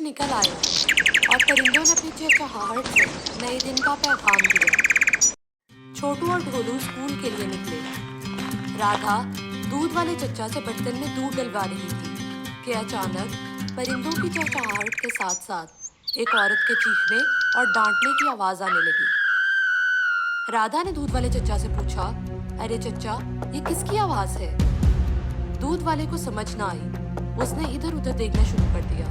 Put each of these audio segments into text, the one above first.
निकल आए और परिंदों ने अपनी चहचहाहट से नए दिन का पैगाम दिया। छोटू और ढोलू स्कूल के लिए निकले। राधा दूध वाले चच्चा से बर्तन में दूध डलवा रही थी कि अचानक परिंदों की चहचहाहट के साथ साथ एक औरत के चीखने और डांटने की आवाज आने लगी। राधा ने दूध वाले चच्चा से पूछा, अरे चच्चा, ये किसकी आवाज है? दूध वाले को समझ ना आई। उसने इधर उधर देखना शुरू कर दिया।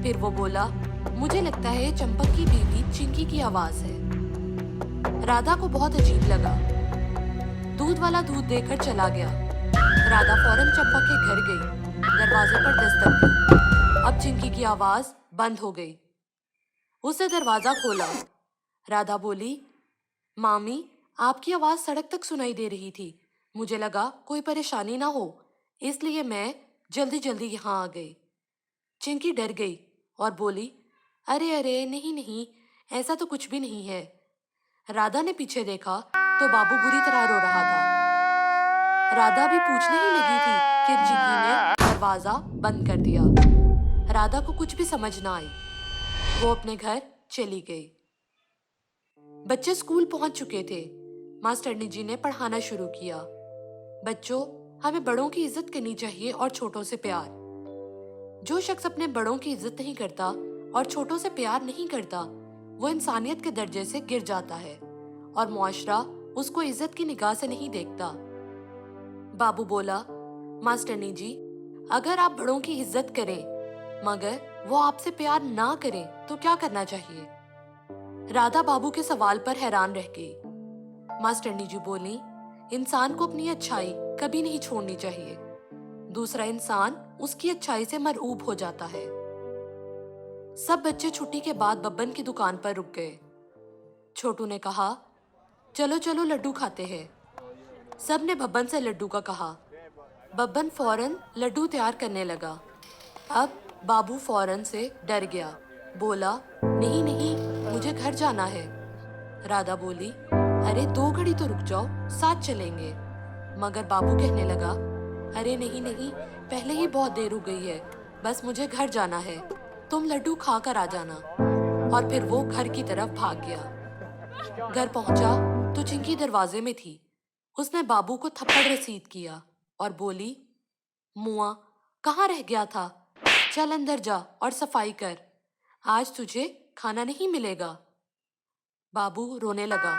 फिर वो बोला, मुझे लगता है ये चंपक की बीवी चिंकी की आवाज है। राधा को बहुत अजीब लगा। दूध वाला दूध देकर चला गया। राधा फौरन चंपक के घर गई। दरवाजे पर दस्तक दी। अब चिंकी की आवाज बंद हो गई। उसने दरवाजा खोला। राधा बोली, मामी, आपकी आवाज सड़क तक सुनाई दे रही थी। मुझे लगा कोई परेशानी ना हो, इसलिए मैं जल्दी जल्दी यहाँ आ गई। चिंकी डर गई और बोली, अरे अरे, नहीं नहीं, ऐसा तो कुछ भी नहीं है। राधा ने पीछे देखा तो बाबू बुरी तरह रो रहा था। राधा भी पूछने ही लगी थी कि चिंकी ने दरवाजा बंद कर दिया। राधा को कुछ भी समझ ना आई। वो अपने घर चली गई। बच्चे स्कूल पहुंच चुके थे। मास्टरनी जी ने पढ़ाना शुरू किया। बच्चों, हमें बड़ों की इज्जत करनी चाहिए और छोटों से प्यार। जो शख्स अपने बड़ों की इज्जत नहीं करता और छोटों से प्यार नहीं करता, वो इंसानियत के दर्जे से गिर जाता है और मुआशरा उसको इज्जत की निगाह से नहीं देखता। बाबू बोला, मास्टरनी जी, अगर आप बड़ों की इज्जत करें मगर वो आपसे प्यार ना करें तो क्या करना चाहिए? राधा बाबू के सवाल पर हैरान रह गई। मास्टरनी जी बोली, इंसान को अपनी अच्छाई कभी नहीं छोड़नी चाहिए। दूसरा इंसान उसकी अच्छाई से मरऊब हो जाता है। सब बच्चे छुट्टी के बाद बब्बन की दुकान पर रुक गए। छोटू ने कहा, चलो चलो लड्डू खाते हैं। सब ने बब्बन से लड्डू का कहा। बब्बन फौरन लड्डू तैयार करने लगा। अब बाबू फौरन से डर गया। बोला, नहीं नहीं, मुझे घर जाना है। राधा बोली, अरे 2 घड़ी तो रुक जाओ, साथ चलेंगे। मगर बाबू कहने लगा, अरे नहीं नहीं, पहले ही बहुत देर हो गई है, बस मुझे घर जाना है, तुम लड्डू खा कर आ जाना। और फिर वो घर की तरफ भाग गया। घर पहुंचा तो चिंकी दरवाजे में थी। उसने बाबू को थप्पड़ रसीद किया और बोली, मुआ, कहाँ रह गया था? चल अंदर जा और सफाई कर, आज तुझे खाना नहीं मिलेगा। बाबू रोने लगा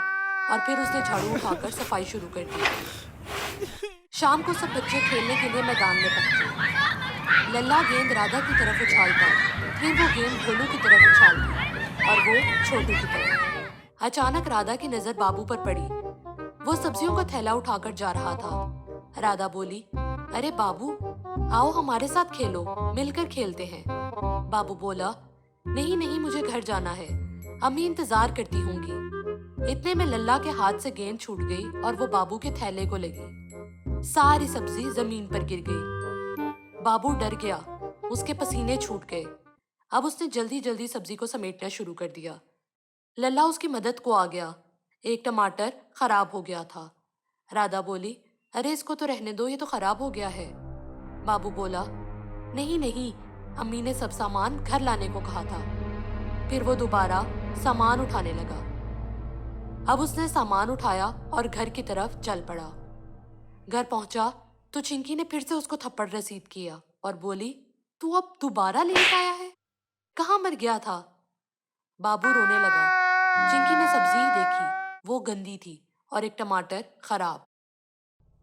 और फिर उसने झाड़ू उठाकर सफाई शुरू कर दी। शाम को सब बच्चे खेलने के लिए मैदान में पहुंचे। लल्ला गेंद राधा की तरफ उछालता, फिर वो गेंद ढोलू की तरफ उछालती और वो छोटू की तरफ। अचानक राधा की नजर बाबू पर पड़ी। वो सब्जियों का थैला उठाकर जा रहा था। राधा बोली, अरे बाबू, आओ हमारे साथ खेलो, मिलकर खेलते हैं। बाबू बोला, नहीं नहीं, मुझे घर जाना है, अम्मी इंतजार करती होंगी। इतने में लल्ला के हाथ से गेंद छूट गई और वो बाबू के थैले को लगी। सारी सब्जी जमीन पर गिर गई। बाबू डर गया, उसके पसीने छूट गए। अब उसने जल्दी जल्दी सब्जी को समेटना शुरू कर दिया। लल्ला उसकी मदद को आ गया। एक टमाटर खराब हो गया था। राधा बोली, अरे इसको तो रहने दो, ये तो खराब हो गया है। बाबू बोला, नहीं नहीं, अम्मी ने सब सामान घर लाने को कहा था। फिर वो दोबारा सामान उठाने लगा। अब उसने सामान उठाया और घर की तरफ चल पड़ा। घर पहुंचा तो चिंकी ने फिर से उसको थप्पड़ रसीद किया और बोली, तू अब दोबारा लेट आया है? कहाँ मर गया था? बाबू रोने लगा। चिंकी ने सब्जी देखी, वो गंदी थी और एक टमाटर खराब।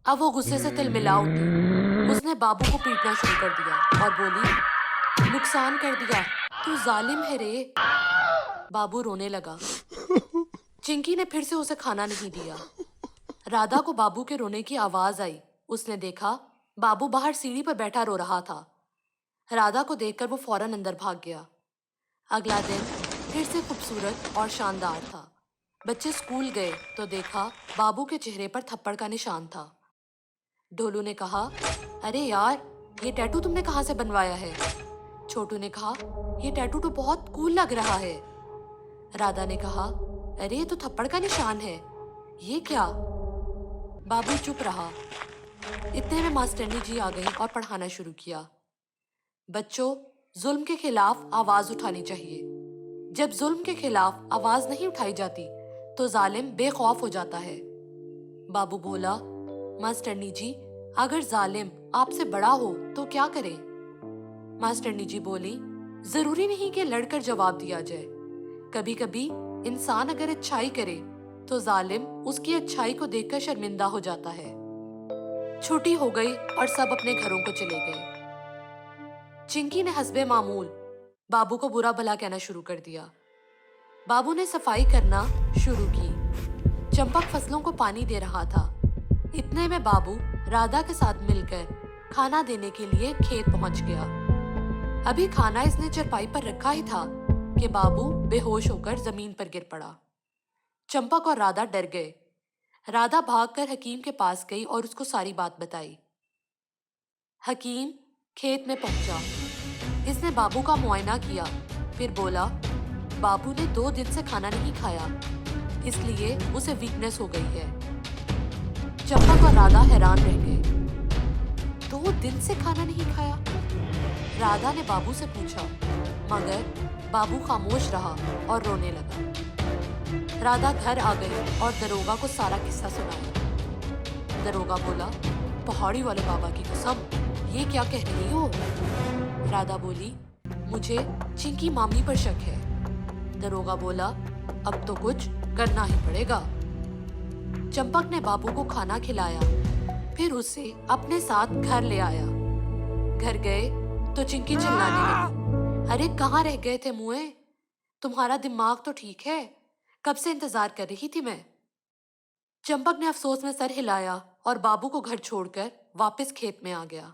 अब वो गुस्से से तिलमिला उठी। उसने बाबू को पीटना शुरू कर दिया और बोली, नुकसान कर दिया, तू जालिम है रे। बाबू रोने लगा। चिंकी ने फिर से उसे खाना नहीं दिया। राधा को बाबू के रोने की आवाज आई। उसने देखा बाबू बाहर सीढ़ी पर बैठा रो रहा था। राधा को देखकर वो फौरन अंदर भाग गया। अगला दिन फिर से खूबसूरत और शानदार था। बच्चे स्कूल गए तो देखा बाबू के चेहरे पर थप्पड़ का निशान था। ढोलू ने कहा, अरे यार, ये टैटू तुमने कहाँ से बनवाया है? छोटू ने कहा, ये टैटू तो बहुत कूल लग रहा है। राधा ने कहा, अरे ये तो थप्पड़ का निशान है, ये क्या? बाबू चुप रहा। इतने में मास्टरनी जी आ गई और पढ़ाना शुरू किया। बच्चों, जुल्म के खिलाफ आवाज उठानी चाहिए। जब जुल्म के खिलाफ आवाज नहीं उठाई जाती तो जालिम बेखौफ हो जाता है। बाबू बोला, मास्टरनी जी, अगर जालिम आपसे बड़ा हो तो क्या करें? मास्टरनी जी बोली, जरूरी नहीं कि लड़कर जवाब दिया जाए। कभी कभी इंसान अगर अच्छाई करे तो जालिम उसकी अच्छाई को देखकर शर्मिंदा हो जाता है। छुट्टी हो गई और सब अपने घरों को चले गए। चिंकी ने हस्बे मामूल बाबू को बुरा भला कहना शुरू कर दिया। बाबू ने सफाई करना शुरू की। चंपक फसलों को पानी दे रहा था। इतने में बाबू राधा के साथ मिलकर खाना देने के लिए खेत पहुंच गया। अभी खाना इसने चरपाई पर रखा ही था कि बाबू बेहोश होकर जमीन पर गिर पड़ा। चंपक और राधा डर गए। राधा भागकर हकीम के पास गई और उसको सारी बात बताई। हकीम खेत में पहुंचा। इसने बाबू का मुआयना किया, फिर बोला, बाबू ने 2 दिन से खाना नहीं खाया, इसलिए उसे वीकनेस हो गई है। चंपक और राधा हैरान रह गए। 2 दिन से खाना नहीं खाया? राधा ने बाबू से पूछा, मगर बाबू खामोश रहा और रोने लगा। राधा घर आ गई और दरोगा को सारा किस्सा सुनाया। दरोगा बोला, पहाड़ी वाले बाबा की कसम, ये क्या कह रही हो? राधा बोली, मुझे चिंकी मामी पर शक है। दरोगा बोला, अब तो कुछ करना ही पड़ेगा। चंपक ने बाबू को खाना खिलाया, फिर उसे अपने साथ घर ले आया। घर गए तो चिंकी चिल्लाने लगी, अरे कहाँ रह गए थे मुए? तुम्हारा दिमाग तो ठीक है, कब से इंतजार कर रही थी मैं। चंपक ने अफसोस में सर हिलाया और बाबू को घर छोड़कर वापस खेत में आ गया।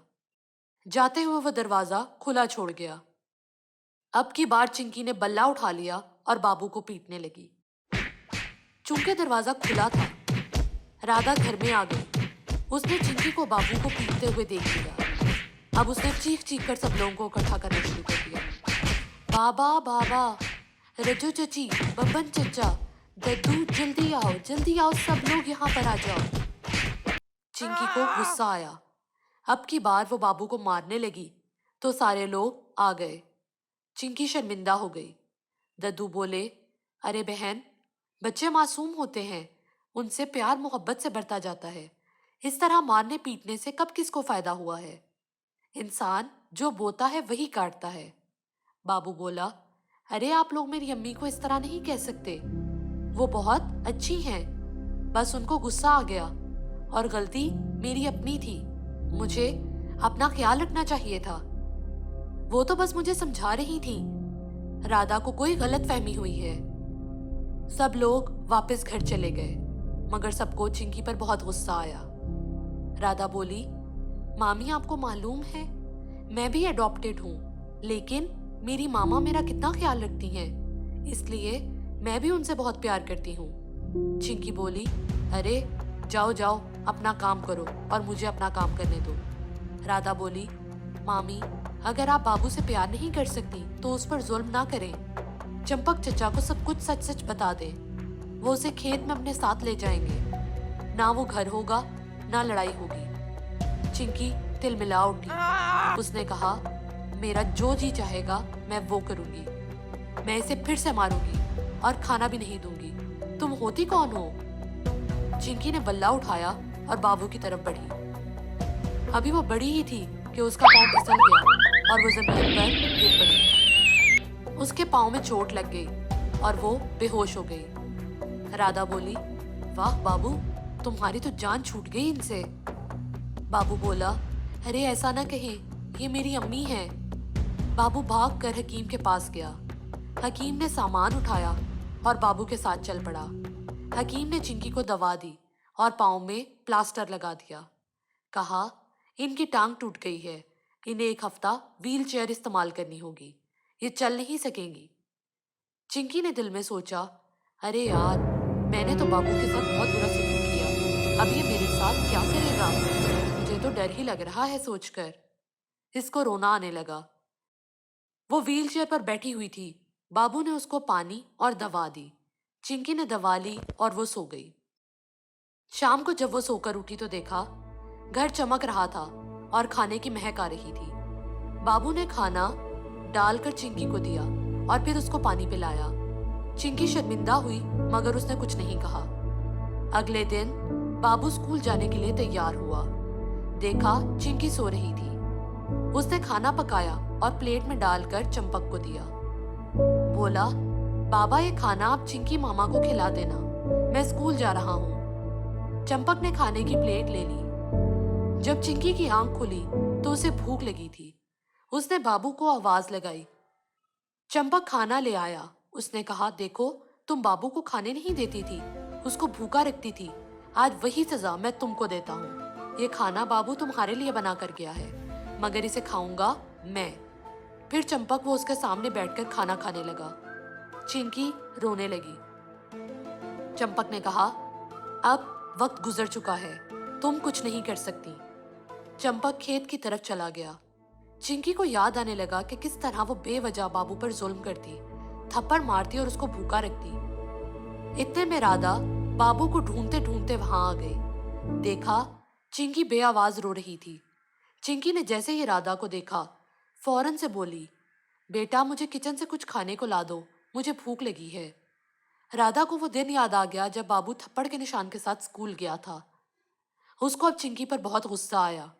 जाते हुए वो दरवाजा खुला छोड़ गया। अब की बार चिंकी ने बल्ला उठा लिया और बाबू को पीटने लगी। चूंकि दरवाजा खुला था, राधा घर में आ गई। उसने चिंकी को बाबू को पीटते हुए देख लिया। अब उसने चीख चीख कर सब लोगों को इकट्ठा करना शुरू कर दिया। बाबा बाबा, रजो चची, बब्बन चचा, दद्दू, जल्दी आओ, सब लोग यहाँ पर आ जाओ। चिंकी को गुस्सा आया। अब की बार वो बाबू को मारने लगी तो सारे लोग आ गए। चिंकी शर्मिंदा हो गई। दद्दू बोले, अरे बहन, बच्चे मासूम होते हैं, उनसे प्यार मोहब्बत से बढ़ता जाता है। इस तरह मारने पीटने से कब किसको फायदा हुआ है? इंसान जो बोता है वही काटता है। बाबू बोला, अरे आप लोग मेरी अम्मी को इस तरह नहीं कह सकते, वो बहुत अच्छी हैं, बस उनको गुस्सा आ गया और गलती मेरी अपनी थी। मुझे अपना ख्याल रखना चाहिए था। वो तो बस मुझे समझा रही थी। राधा को कोई गलत फहमी हुई है। सब लोग वापस घर चले गए, मगर सबको चिंकी पर बहुत गुस्सा आया। राधा बोली, मामी आपको मालूम है, मैं भी अडॉप्टेड हूँ, लेकिन मेरी मामा मेरा कितना ख्याल रखती हैं, इसलिए मैं भी उनसे बहुत प्यार करती हूँ। चिंकी बोली, अरे जाओ अपना काम करो और मुझे अपना काम करने दो। राधा बोली, मामी अगर आप बाबू से प्यार नहीं कर सकती तो उस पर जुल्म ना करें। चंपक चचा को सब कुछ सच सच बता दे, वो उसे खेत में अपने साथ ले जाएंगे। ना वो घर होगा ना लड़ाई होगी। चिंकी तिलमिला उठी। उसने कहा, मेरा जो जी चाहेगा मैं वो करूंगी। मैं इसे फिर से मारूंगी और खाना भी नहीं दूंगी। तुम होती कौन हो? चिंकी ने बल्ला उठाया और बाबू की तरफ बढ़ी। अभी वो बड़ी ही थी कि उसका पांव फिसल गया और वो जमीन पर गिर पड़ी। उसके पांव में चोट लग गई और वो बेहोश हो गई। राधा बोली, वाह बाबू, तुम्हारी तो जान छूट गई इनसे। बाबू बोला, अरे ऐसा ना कहें, ये मेरी अम्मी है। बाबू भाग कर हकीम के पास गया। हकीम ने सामान उठाया और बाबू के साथ चल पड़ा। हकीम ने चिंकी को दवा दी और पाँव में प्लास्टर लगा दिया। कहा, इनकी टांग टूट गई है, इन्हें 1 हफ्ता व्हील चेयर इस्तेमाल करनी होगी, ये चल नहीं सकेंगी। चिंकी ने दिल में सोचा, अरे यार, मैंने तो बाबू के साथ बहुत बुरा सलूक किया, अब ये मेरे साथ क्या करेगा? मुझे तो डर ही लग रहा है सोचकर। इसको रोना आने लगा। वो व्हील चेयर पर बैठी हुई थी। बाबू ने उसको पानी और दवा दी। चिंकी ने दवा ली और वो सो गई। शाम को जब वो सोकर उठी तो देखा घर चमक रहा था और खाने की महक आ रही थी। बाबू ने खाना डालकर चिंकी को दिया और फिर उसको पानी पिलाया। चिंकी शर्मिंदा हुई मगर उसने कुछ नहीं कहा। अगले दिन बाबू स्कूल जाने के लिए तैयार हुआ। देखा चिंकी सो रही थी। उसने खाना पकाया और प्लेट में डालकर चंपक को दिया। बोला, बाबा ये खाना आप चिंकी मामा को खिला देना, मैं स्कूल जा रहा हूँ। चंपक ने खाने की प्लेट ले ली। जब चिंकी की आंख खुली तो उसे भूख लगी थी। उसने बाबू को आवाज लगाई। चंपक खाना ले आया। उसने कहा, देखो तुम बाबू को खाने नहीं देती थी, उसको भूखा रखती थी। आज वही सजा मैं तुमको देता हूँ। ये खाना बाबू तुम्हारे लिए बना कर गया है, मगर इसे खाऊंगा मैं। फिर चंपक वो उसके सामने बैठकर खाना खाने लगा। चिंकी रोने लगी। चंपक ने कहा, अब वक्त गुजर चुका है, तुम कुछ नहीं कर सकती। चंपक खेत की तरफ चला गया। चिंकी को याद आने लगा कि किस तरह वो बेवजह बाबू पर जुल्म करती, थप्पड़ मारती और उसको भूखा रखती। इतने में राधा बाबू को ढूंढते ढूंढते वहां आ गई। देखा चिंकी बेआवाज रो रही थी। चिंकी ने जैसे ही राधा को देखा फौरन से बोली, बेटा मुझे किचन से कुछ खाने को ला दो, मुझे भूख लगी है। राधा को वो दिन याद आ गया जब बाबू थप्पड़ के निशान के साथ स्कूल गया था। उसको अब चिंकी पर बहुत गुस्सा आया।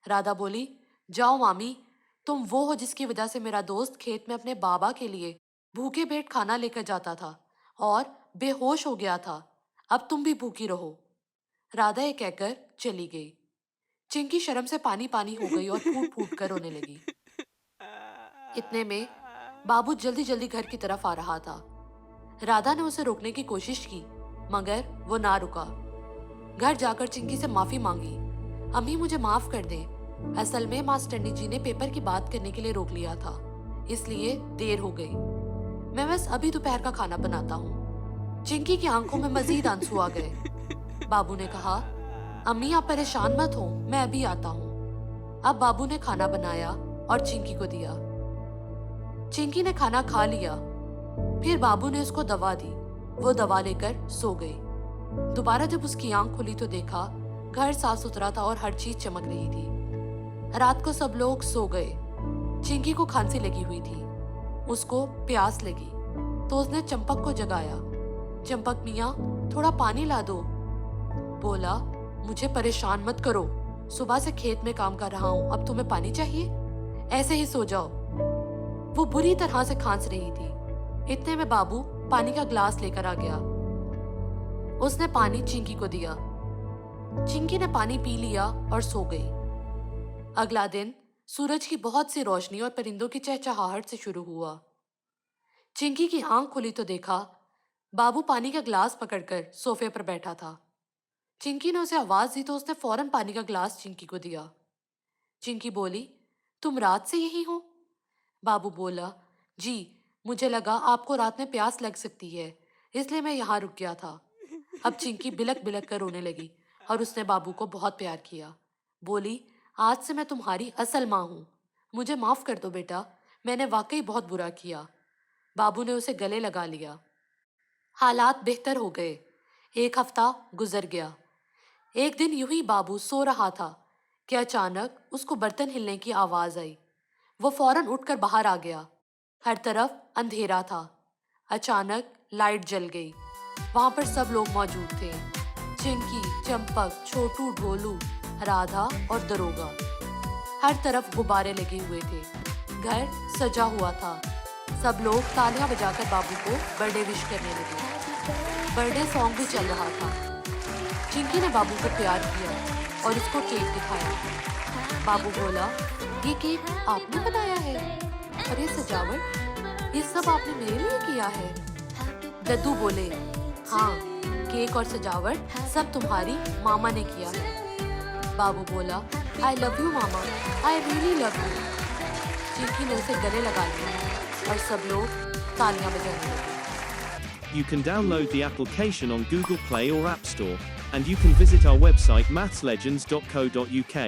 राधा बोली, जाओ मामी, तुम वो हो जिसकी वजह से मेरा दोस्त खेत में अपने बाबा के लिए भूखे पेट खाना लेकर जाता था और बेहोश हो गया था। अब तुम भी भूखी रहो। राधा ये कहकर चली गई। चिंकी शर्म से पानी पानी हो गई और फूट फूट कर रोने लगी। इतने में बाबू जल्दी जल्दी घर की तरफ आ रहा था। राधा ने उसे रोकने की कोशिश की मगर वो ना रुका। घर जाकर चिंकी से माफी मांगी। अम्मी मुझे माफ कर दें, असल में मास्टरनी जी ने पेपर की बात करने के लिए रोक लिया था, इसलिए देर हो गई। मैं बस अभी दोपहर का खाना बनाता हूँ। चिंकी की आंखों में मजीद आंसू आ गए। बाबू ने कहा, अम्मी आप परेशान मत हो, मैं अभी आता हूँ। अब बाबू ने खाना बनाया और चिंकी को दिया। चिंकी ने खाना खा लिया। फिर बाबू ने उसको दवा दी। वो दवा लेकर सो गई। दोबारा जब उसकी आंख खुली तो देखा घर साफ सुथरा था और हर चीज चमक रही थी। रात को सब लोग सो गए। चिंकी को खांसी लगी हुई थी। उसको प्यास लगी तो उसने चंपक को जगाया। चंपक मियाँ थोड़ा पानी ला दो। बोला, मुझे परेशान मत करो, सुबह से खेत में काम कर रहा हूँ, अब तुम्हें पानी चाहिए? ऐसे ही सो जाओ। वो बुरी तरह से खांस रही थी। इतने में बाबू पानी का ग्लास लेकर आ गया। उसने पानी चिंकी को दिया। चिंकी ने पानी पी लिया और सो गई। अगला दिन सूरज की बहुत सी रोशनी और परिंदों की चहचहाहट से शुरू हुआ। चिंकी की आंख खुली तो देखा बाबू पानी का ग्लास पकड़कर सोफे पर बैठा था। चिंकी ने उसे आवाज दी तो उसने फौरन पानी का ग्लास चिंकी को दिया। चिंकी बोली, तुम रात से यही हो? बाबू बोला, जी, मुझे लगा आपको रात में प्यास लग सकती है, इसलिए मैं यहाँ रुक गया था। अब चिंकी बिलक बिलक कर रोने लगी और उसने बाबू को बहुत प्यार किया। बोली, आज से मैं तुम्हारी असल माँ हूँ, मुझे माफ कर दो बेटा, मैंने वाकई बहुत बुरा किया। बाबू ने उसे गले लगा लिया। हालात बेहतर हो गए। एक हफ्ता गुजर गया। एक दिन यूं ही बाबू सो रहा था कि अचानक उसको बर्तन हिलने की आवाज आई। वो फौरन उठकर बाहर आ गया। हर तरफ अंधेरा था। अचानक लाइट जल गई। वहां पर सब लोग मौजूद थे, चिंकी, चंपक, छोटू, ढोलू, राधा और दरोगा। हर तरफ गुब्बारे लगे हुए थे। घर सजा हुआ था। सब लोग तालियां बजाकर बाबू को बर्थडे विश करने लगे। बर्थडे सॉन्ग भी चल रहा था। चिंकी ने बाबू को प्यार किया और उसको केक दिखाया। बाबू बोला, ये केक आपने बनाया है और ये सजावट, ये सब आपने मेरे लिए किया है? दद्दू बोले, हाँ, केक और सजावट सब तुम्हारी मामा ने किया है। बाबू बोला, I love you mama, I really love you. Chinki ने उसे गले लगा लिया और सब लोग तालियां बजाने लगे। You can download the application on Google Play or App Store, and you can visit our website mathslegends.co.uk.